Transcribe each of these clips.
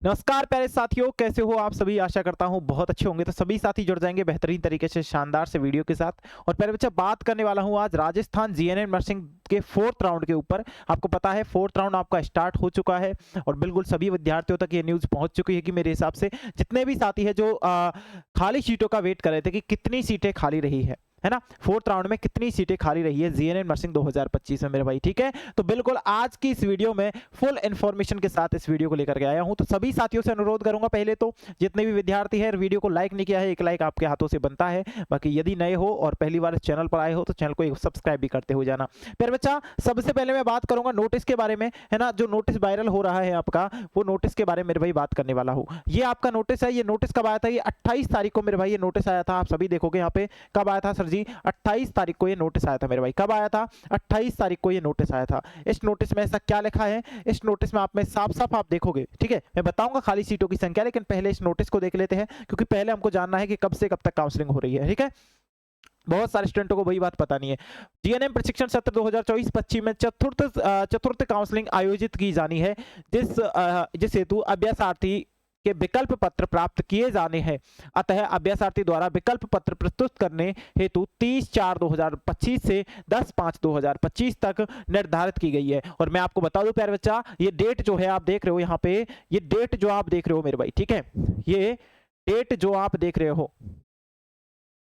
नमस्कार प्यारे साथियों, कैसे हो आप सभी। आशा करता हूँ बहुत अच्छे होंगे। तो सभी साथी जुड़ जाएंगे बेहतरीन तरीके से शानदार से वीडियो के साथ। और प्यारे बच्चा, बात करने वाला हूँ आज राजस्थान जीएनएम नर्सिंग के फोर्थ राउंड के ऊपर। आपको पता है फोर्थ राउंड आपका स्टार्ट हो चुका है और बिल्कुल सभी विद्यार्थियों तक ये न्यूज़ पहुंच चुकी है कि मेरे हिसाब से जितने भी साथी है जो खाली सीटों का वेट कर रहे थे कि कितनी सीटें खाली रही है ना, फोर्थ राउंड में कितनी सीटें खाली रही है जीएनएम नर्सिंग 2025 में मेरे भाई। ठीक है, तो बिल्कुल आज की इस वीडियो में फुल इन्फॉर्मेशन के साथ इस वीडियो को लेकर के आया हूं। तो सभी साथियों से अनुरोध करूंगा, पहले तो जितने भी विद्यार्थी हैं वीडियो को लाइक नहीं किया है, एक लाइक आपके हाथों से बनता है। बाकी यदि नए हो और पहली बार इस चैनल पर आए हो तो चैनल को एक सब्सक्राइब भी करते हो जाना। फिर बच्चा, सबसे पहले मैं बात करूंगा नोटिस के बारे में, है ना। जो नोटिस वायरल हो रहा है आपका, वो नोटिस के बारे में मेरे भाई बात करने वाला हूँ। ये आपका नोटिस है। ये नोटिस कब आया था? ये 28 तारीख को मेरे भाई ये नोटिस आया था। आप सभी देखोगे यहाँ पे कब आया था सर जी? 28 तारीख को ये नोटिस आया था मेरे भाई। कब आया था? 28 तारीख को ये नोटिस आया था। इस नोटिस में ऐसा क्या लिखा है? इस नोटिस में आप में साफ साफ आप देखोगे, ठीक है। मैं बताऊंगा खाली सीटों की संख्या, लेकिन पहले इस नोटिस को देख लेते हैं, क्योंकि पहले हमको जानना है कि कब से कब तक काउंसलिंग हो रही है। ठीक है, बहुत सारे स्टूडेंटों को वही बात पता नहीं है। जीएनएम प्रशिक्षण सत्र 2024-25 में चतुर्थ काउंसलिंग आयोजित की जानी है, जिस हेतु अभ्यासार्थी के विकल्प पत्र प्राप्त किए जाने हैं। अतः अभ्यासार्थी द्वारा विकल्प पत्र प्रस्तुत करने हेतु 30/4/2025 से 10/5/2025 तक निर्धारित की गई है। और मैं आपको बता दूं प्यारे बच्चा, ये डेट जो है आप देख रहे हो यहाँ पे, ये डेट जो आप देख रहे हो मेरे भाई, ठीक है, ये डेट जो आप देख रहे हो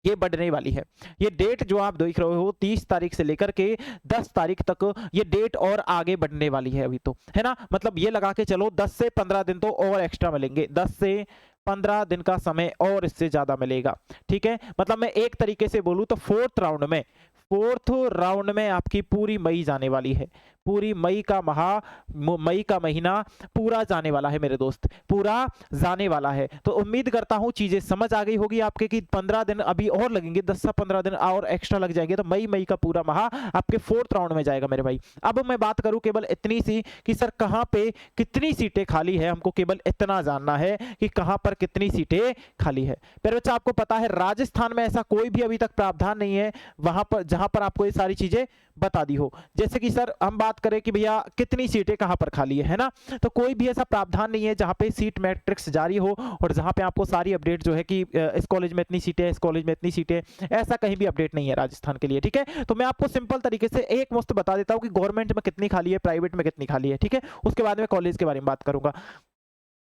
ये बढ़ने वाली है। ये डेट जो आप देख रहे हो 30 तारीख से लेकर के 10 तारीख तक, ये डेट और आगे बढ़ने वाली है अभी तो, है ना। मतलब ये लगा के चलो 10 से 15 दिन तो और एक्स्ट्रा मिलेंगे, 10 से 15 दिन का समय और इससे ज्यादा मिलेगा। ठीक है, मतलब मैं एक तरीके से बोलूं तो फोर्थ राउंड में आपकी पूरी मई जाने वाली है। पूरी मई का महीना पूरा जाने वाला है मेरे दोस्त, पूरा जाने वाला है। तो उम्मीद करता हूं चीजें समझ आ गई होगी आपके कि 15 दिन अभी और लगेंगे, 10 से 15 दिन और एक्स्ट्रा लग जाएंगे, तो मई का पूरा माह आपके फोर्थ राउंड में जाएगा मेरे भाई। अब मैं बात करूं केवल इतनी सी कि सर कहां पे कितनी सीटें खाली है, हमको केवल इतना जानना है कि कहां पर कितनी सीटें खाली है। फिर बच्चा, आपको पता है राजस्थान में ऐसा कोई भी अभी तक प्रावधान नहीं है वहां पर जहां पर आपको ये सारी चीजें बता दी हो। जैसे कि सर हम बात करें कि भैया कितनी सीटें कहां पर खाली है ना, तो कोई भी ऐसा प्रावधान नहीं है जहां पे सीट मैट्रिक्स जारी हो और जहां पे आपको सारी अपडेट जो है कि इस कॉलेज में इतनी सीटें, इस कॉलेज में इतनी सीटें, ऐसा कहीं भी अपडेट नहीं है राजस्थान के लिए। ठीक है, तो मैं आपको सिंपल तरीके से एक मुश्त बता देता हूं कि गवर्नमेंट में कितनी खाली है, प्राइवेट में कितनी खाली है। ठीक है, उसके बाद में कॉलेज के बारे में बात करूंगा।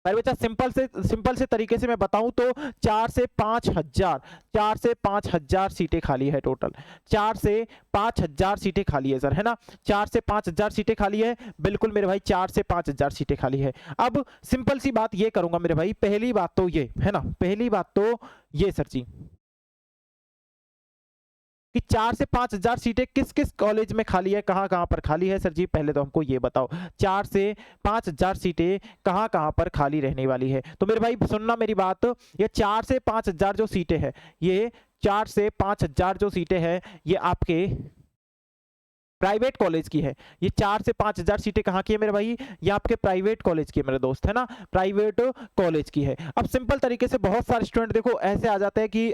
भाई बच्चा, सिंपल से तरीके से मैं बताऊं तो 4 से 5 हजार सीटें खाली है टोटल। 4 से 5 हजार सीटें खाली है सर, है ना। 4 से 5 हजार सीटें खाली है, बिल्कुल मेरे भाई, 4 से 5 हजार सीटें खाली है। अब सिंपल सी बात ये करूंगा मेरे भाई, पहली बात तो ये है ना, पहली बात तो ये सर जी कि 4 से 5 हजार सीटें किस किस कॉलेज में खाली है, कहाँ कहाँ पर खाली है सर जी, पहले तो हमको ये बताओ 4 से 5 हजार सीटें कहाँ कहाँ पर खाली रहने वाली है। तो मेरे भाई सुनना मेरी बात, ये 4 से 5 हजार जो सीटें हैं, ये 4 से 5 हजार जो सीटें हैं, ये आपके प्राइवेट कॉलेज की है। ये 4 से 5 हजार सीटें कहाँ की है मेरे भाई? ये आपके प्राइवेट कॉलेज की है मेरे दोस्त, है ना, प्राइवेट कॉलेज की है। अब सिंपल तरीके से बहुत सारे स्टूडेंट देखो ऐसे आ जाते हैं कि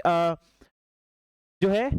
जो है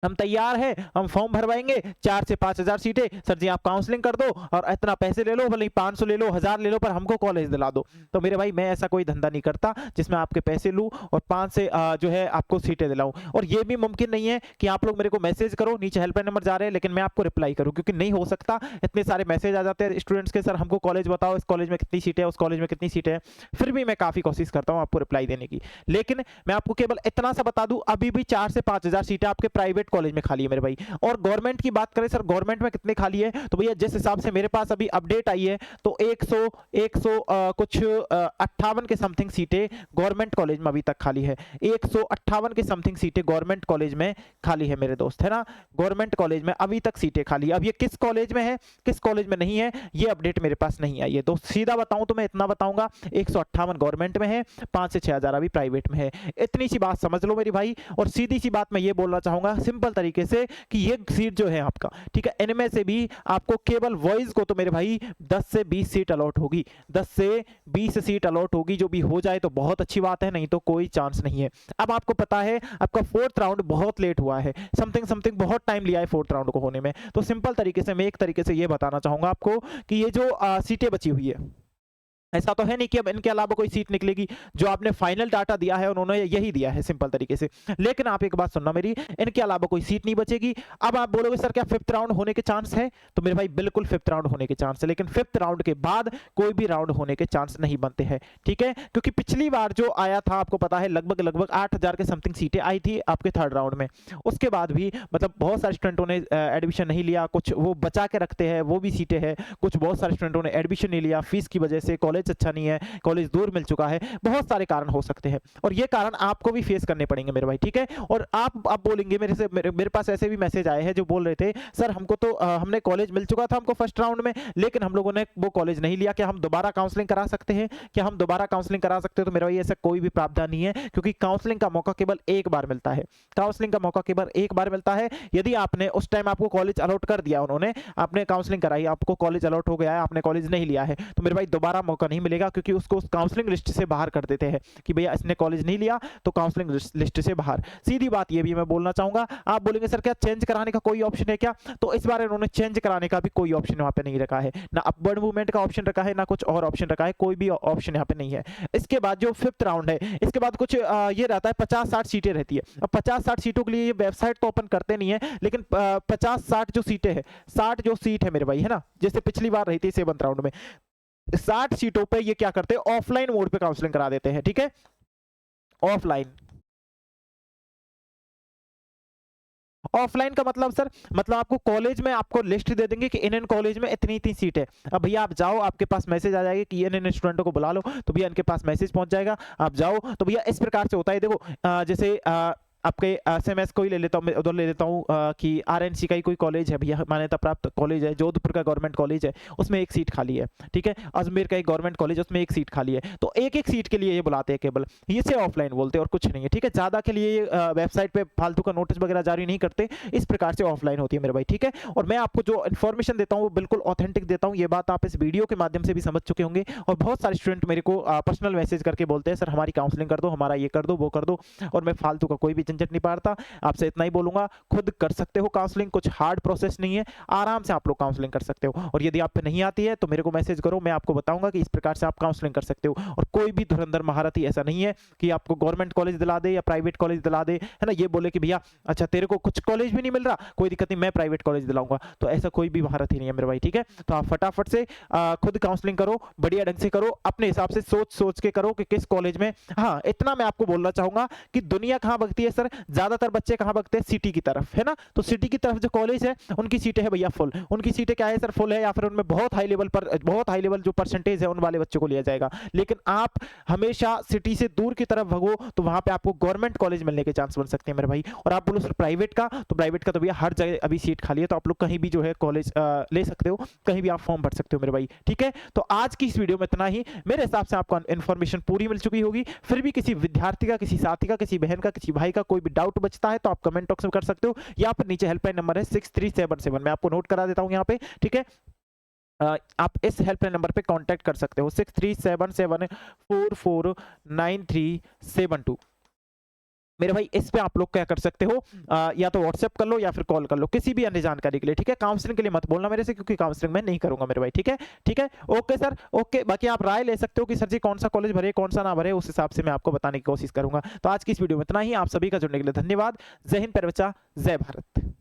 हम तैयार हैं, हम फॉर्म भरवाएंगे, 4 से 5 हजार सीटें, सर जी आप काउंसलिंग कर दो और इतना पैसे ले लो, भले 500 ले लो, 1000 ले लो, पर हमको कॉलेज दिला दो। तो मेरे भाई मैं ऐसा कोई धंधा नहीं करता जिसमें आपके पैसे लूं और 5 से जो है आपको सीटें दिलाऊं। और ये भी मुमकिन नहीं है कि आप लोग मेरे को मैसेज करो, नीचे हेल्पलाइन नंबर जा रहे हैं, लेकिन मैं आपको रिप्लाई करूं, क्योंकि नहीं हो सकता। इतने सारे मैसेज आ जाते हैं स्टूडेंट्स के, सर हमको कॉलेज बताओ, इस कॉलेज में कितनी सीटें है, उस कॉलेज में कितनी सीटें है। फिर भी मैं काफी कोशिश करता हूँ आपको रिप्लाई देने की, लेकिन मैं आपको केवल इतना सा बता दूं, अभी भी 4 से 5 हजार सीटें आपके प्राइवेट कॉलेज में खाली है मेरे भाई। और गवर्नमेंट की बात करें सर, गवर्नमेंट में कितने खाली है, तो भैया जिस हिसाब से मेरे पास अभी अपडेट आई है तो 100 कुछ 58 के समथिंग सीटें गवर्नमेंट कॉलेज में अभी तक खाली है। 158 के समथिंग सीटें गवर्नमेंट कॉलेज में खाली है मेरे दोस्त, है ना। गवर्नमेंट कॉलेज में अभी तक सीटें खाली है। अब ये किस कॉलेज में है, किस कॉलेज में नहीं है, ये अपडेट मेरे पास नहीं आई है। तो सीधा बताऊं तो मैं इतना बताऊंगा, 158 गवर्नमेंट में है, 5 से 6 हजार अभी प्राइवेट में है। इतनी सी बात समझ लो मेरी भाई। और सीधी सी बात मैं ये बोलना चाहूंगा सिंपल तरीके से कि ये सीट जो है आपका, ठीक है, इनमें से भी आपको केवल वॉइस को तो मेरे भाई 10 से 20 सीट अलॉट होगी, 10 से 20 सीट अलॉट होगी। जो भी हो जाए तो बहुत अच्छी बात है, नहीं तो कोई चांस नहीं है। अब आपको पता है आपका फोर्थ राउंड बहुत लेट हुआ है, समथिंग बहुत टाइम लिया है फोर्थ राउंड को होने में। तो सिंपल तरीके से मैं एक तरीके से ये बताना चाहूंगा आपको कि ये जो सीटें बची हुई है, ऐसा तो है नहीं कि अब इनके अलावा कोई सीट निकलेगी। जो आपने फाइनल डाटा दिया है उन्होंने यही दिया है सिंपल तरीके से। लेकिन आप एक बात सुनना मेरी, इनके अलावा कोई सीट नहीं बचेगी। अब आप बोलोगे सर क्या 5th राउंड होने के चांस है? तो मेरे भाई बिल्कुल 5th राउंड होने के चांस है, लेकिन 5th राउंड के बाद कोई भी राउंड होने के चांस नहीं बनते हैं, ठीक है? क्योंकि पिछली बार जो आया था आपको पता है लगभग 8000 के समथिंग सीटें आई थी आपके 3rd राउंड में। उसके बाद भी मतलब बहुत सारे स्टूडेंटों ने एडमिशन नहीं लिया, कुछ वो बचा के रखते हैं वो भी सीटें हैं, कुछ बहुत सारे स्टूडेंटों ने एडमिशन नहीं लिया फीस की वजह से, कॉलेज अच्छा नहीं है, कॉलेज दूर मिल चुका है, बहुत सारे कारण हो सकते हैं और ये कारण आपको भी फेस करने पड़ेंगे मेरे भाई, ठीक है? और आप बोलेंगे मेरे पास ऐसे भी मैसेज आए हैं जो बोल रहे थे सर हमको तो हमने कॉलेज मिल चुका था हमको 1st राउंड में, लेकिन हम लोगों ने वो कॉलेज नहीं लिया, क्या हम दोबारा काउंसलिंग करा सकते हैं? क्या हम दोबारा काउंसलिंग करा सकते हैं? तो मेरा भाई ऐसा कोई भी प्रावधान नहीं है, क्योंकि काउंसलिंग का मौका केवल एक बार मिलता है। काउंसलिंग का मौका केवल एक बार मिलता है। यदि आपने उस टाइम आपको कॉलेज अलॉट कर दिया, उन्होंने आपने काउंसलिंग कराई, आपको कॉलेज अलॉट हो गया है, आपने कॉलेज नहीं लिया है, तो मेरे भाई दोबारा मौका नहीं मिलेगा, क्योंकि उसको उस काउंसलिंग लिस्ट से बाहर कर देते हैं कि भैया इसने कॉलेज नहीं लिया तो काउंसलिंग लिस्ट से बाहर। सीधी बात ये भी मैं बोलना चाहूंगा। आप बोलेंगे सर क्या चेंज कराने का कोई ऑप्शन है क्या? तो इस बार इन्होंने चेंज कराने का भी कोई ऑप्शन वहां पे नहीं रखा है, ना अपवर्ड मूवमेंट का ऑप्शन रखा है, ना कुछ और ऑप्शन रखा है, कोई भी ऑप्शन यहाँ पे नहीं है। इसके बाद जो 5th राउंड है, इसके बाद कुछ ये रहता है 50-60 सीटें रहती है। अब 50-60 सीटों के लिए ये वेबसाइट तो ओपन करते नहीं है, लेकिन 50-60 जो सीटें हैं, 60 जो सीट है मेरे भाई, है ना, जैसे पिछली बार रही थी 7th राउंड में, 60 सीटों पे ये क्या करते हैं, ऑफलाइन मोड पे काउंसलिंग करा देते हैं, ठीक है? ऑफलाइन। ऑफलाइन का मतलब सर, मतलब आपको कॉलेज में आपको लिस्ट दे देंगे कि इन कॉलेज में इतनी इतनी सीट है। अब भैया आप जाओ, आपके पास मैसेज आ जाएगा कि इन स्टूडेंटों को बुला लो, तो भैया इनके पास मैसेज पहुंच जाएगा, आप जाओ। तो भैया इस प्रकार से होता है, देखो जैसे आपके एसएमएस को ही ले लेता हूँ मैं, उधर ले लेता हूँ कि आरएनसी का ही कोई कॉलेज है भैया, मान्यता प्राप्त कॉलेज है, जोधपुर का गवर्नमेंट कॉलेज है, उसमें एक सीट खाली है, ठीक है? अजमेर का एक गवर्नमेंट कॉलेज है, उसमें एक सीट खाली है। तो एक एक सीट के लिए ये बुलाते हैं केवल, इसे ऑफलाइन बोलते हैं और कुछ नहीं है, ठीक है? ज़्यादा के लिए वेबसाइट पे फालतू का नोटिस वगैरह जारी नहीं करते, इस प्रकार से ऑफलाइन होती है मेरे भाई, ठीक है? और मैं आपको जो इन्फॉर्मेशन देता हूँ वो बिल्कुल ऑथेंटिक देता हूँ, ये बात आप इस वीडियो के माध्यम से भी समझ चुके होंगे। और बहुत सारे स्टूडेंट मेरे को पर्सनल मैसेज करके बोलते हैं सर हमारी काउंसलिंग कर दो, हमारा ये कर दो, वो कर दो, और मैं फालतू का कोई भी झंझट नहीं पाड़ता। आपसे इतना ही बोलूंगा, खुद कर सकते हो काउंसलिंग, कुछ हार्ड प्रोसेस नहीं है, आराम से आप लोग काउंसलिंग कर सकते हो। और यदि आप पे नहीं आती है तो मेरे को मैसेज करो, मैं आपको बताऊंगा कि इस प्रकार से आप काउंसलिंग कर सकते हो। और कोई भी धुरंधर महारथी ऐसा नहीं है कि आपको गवर्नमेंट कॉलेज दिला दे या प्राइवेट कॉलेज दिला दे, है ना, ये बोले कि भैया अच्छा तेरे को कुछ कॉलेज भी नहीं मिल रहा, कोई दिक्कत नहीं, मैं प्राइवेट कॉलेज दिलाऊंगा। तो ऐसा कोई भी महारथी नहीं है मेरे भाई, ठीक है? तो आप फटाफट से खुद काउंसलिंग करो, बढ़िया ढंग से करो, अपने हिसाब से सोच सोच के करो कि किस कॉलेज में। हाँ, इतना मैं आपको बोलना चाहूंगा कि दुनिया कहाँ भगती है सर, ज्यादातर बच्चे कहाँ भगते हैं, सिटी की तरफ, है ना? तो सिटी की तरफ जो कॉलेज है उनकी सीटें है भैया फुल, उनकी सीटें क्या है सर, फुल है, या फिर उनमें बहुत हाई लेवल जो परसेंटेज है उन वाले बच्चों को लिया जाएगा। लेकिन आप हमेशा सिटी से दूर की तरफ भगो तो वहां पे आपको गवर्नमेंट कॉलेज मिलने के चांस बन सकते हैं मेरे भाई। और आप बोलो सर प्राइवेट का, तो प्राइवेट का तो भैया हर जगह अभी सीट खाली है, तो आप लोग कहीं भी जो है कॉलेज ले सकते हो, कहीं भी आप फॉर्म भर सकते हो मेरे भाई, ठीक है? तो आज की इस वीडियो में इतना ही, मेरे हिसाब से आपको इन्फॉर्मेशन पूरी मिल चुकी होगी। फिर भी किसी विद्यार्थी का, किसी साथी का, किसी बहन का, किसी भाई का कोई भी डाउट बचता है तो आप कमेंट बॉक्स में कर सकते हो, या फिर नीचे हेल्पलाइन नंबर है 6377, मैं आपको नोट करा देता हूं यहाँ पे, ठीक है? आप इस हेल्पलाइन नंबर पे कांटेक्ट कर सकते हो 6377449372। मेरे भाई इस पे आप लोग क्या कर सकते हो, या तो व्हाट्सएप कर लो या फिर कॉल कर लो किसी भी अन्य जानकारी के लिए, ठीक है? काउंसलिंग के लिए मत बोलना मेरे से, क्योंकि काउंसलिंग मैं नहीं करूंगा मेरे भाई, ठीक है? ठीक है, ओके सर, ओके। बाकी आप राय ले सकते हो कि सर जी कौन सा कॉलेज भरे, कौन सा ना भरे, उस हिसाब से मैं आपको बताने की कोशिश करूंगा। तो आज की इस वीडियो में इतना ही, आप सभी का जुड़ने के लिए धन्यवाद। जय हिंद प्यारे बच्चा, जय भारत।